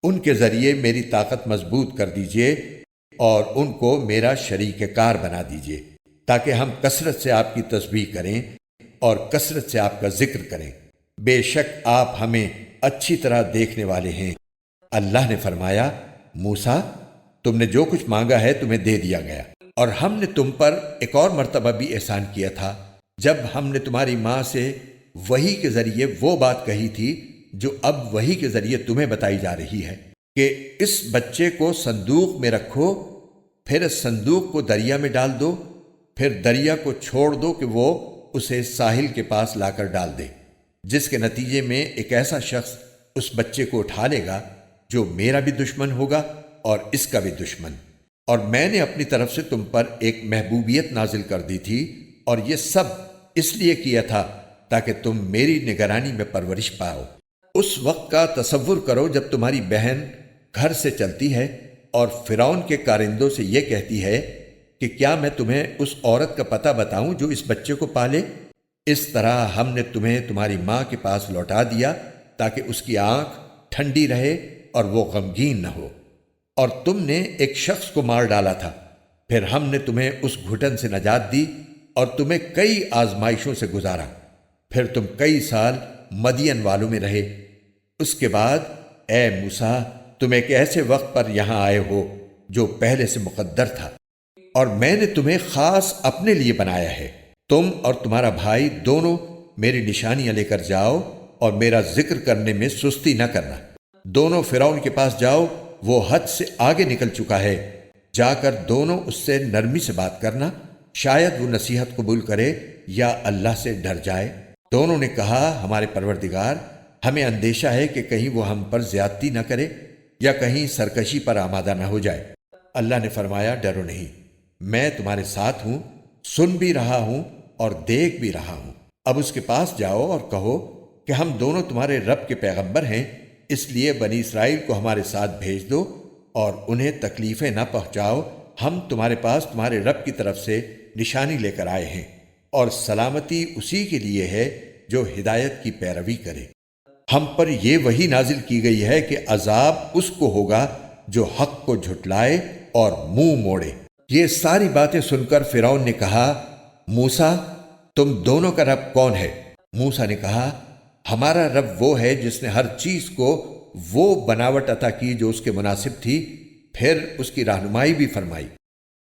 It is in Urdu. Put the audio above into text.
ان کے ذریعے میری طاقت مضبوط کر دیجئے اور ان کو میرا شریک کار بنا دیجئے، تاکہ ہم کثرت سے آپ کی تسبیح کریں اور کثرت سے آپ کا ذکر کریں۔ بے شک آپ ہمیں اچھی طرح دیکھنے والے ہیں۔ اللہ نے فرمایا، موسیٰ، تم نے جو کچھ مانگا ہے تمہیں دے دیا گیا، اور ہم نے تم پر ایک اور مرتبہ بھی احسان کیا تھا جب ہم نے تمہاری ماں سے وحی کے ذریعے وہ بات کہی تھی جو اب وحی کے ذریعے تمہیں بتائی جا رہی ہے کہ اس بچے کو صندوق میں رکھو، پھر اس صندوق کو دریا میں ڈال دو، پھر دریا کو چھوڑ دو کہ وہ اسے ساحل کے پاس لا کر ڈال دے، جس کے نتیجے میں ایک ایسا شخص اس بچے کو اٹھا لے گا جو میرا بھی دشمن ہوگا اور اس کا بھی دشمن۔ اور میں نے اپنی طرف سے تم پر ایک محبوبیت نازل کر دی تھی، اور یہ سب اس لیے کیا تھا تاکہ تم میری نگرانی میں پرورش پاؤ۔ اس وقت کا تصور کرو جب تمہاری بہن گھر سے چلتی ہے اور فرعون کے کارندوں سے یہ کہتی ہے کہ کیا میں تمہیں اس عورت کا پتہ بتاؤں جو اس بچے کو پالے؟ اس طرح ہم نے تمہیں تمہاری ماں کے پاس لوٹا دیا تاکہ اس کی آنکھ ٹھنڈی رہے اور وہ غمگین نہ ہو۔ اور تم نے ایک شخص کو مار ڈالا تھا، پھر ہم نے تمہیں اس گھٹن سے نجات دی اور تمہیں کئی آزمائشوں سے گزارا، پھر تم کئی سال مدین والوں میں رہے۔ اس کے بعد اے موسیٰ، تم ایک ایسے وقت پر یہاں آئے ہو جو پہلے سے مقدر تھا، اور میں نے تمہیں خاص اپنے لیے بنایا ہے۔ تم اور تمہارا بھائی دونوں میری نشانیاں لے کر جاؤ اور میرا ذکر کرنے میں سستی نہ کرنا۔ دونوں فرعون کے پاس جاؤ، وہ حد سے آگے نکل چکا ہے، جا کر دونوں اس سے نرمی سے بات کرنا، شاید وہ نصیحت قبول کرے یا اللہ سے ڈر جائے۔ دونوں نے کہا، ہمارے پروردگار، ہمیں اندیشہ ہے کہ کہیں وہ ہم پر زیادتی نہ کرے یا کہیں سرکشی پر آمادہ نہ ہو جائے۔ اللہ نے فرمایا، ڈرو نہیں، میں تمہارے ساتھ ہوں، سن بھی رہا ہوں اور دیکھ بھی رہا ہوں۔ اب اس کے پاس جاؤ اور کہو کہ ہم دونوں تمہارے رب کے پیغمبر ہیں، اس لیے بنی اسرائیل کو ہمارے ساتھ بھیج دو اور انہیں تکلیفیں نہ پہنچاؤ، ہم تمہارے پاس تمہارے رب کی طرف سے نشانی لے کر آئے ہیں، اور سلامتی اسی کے لیے ہے جو ہدایت کی پیروی کرے۔ ہم پر یہ وحی نازل کی گئی ہے کہ عذاب اس کو ہوگا جو حق کو جھٹلائے اور منہ موڑے۔ یہ ساری باتیں سن کر فرعون نے کہا، موسیٰ، تم دونوں کا رب کون ہے؟ موسیٰ نے کہا، ہمارا رب وہ ہے جس نے ہر چیز کو وہ بناوٹ عطا کی جو اس کے مناسب تھی، پھر اس کی رہنمائی بھی فرمائی۔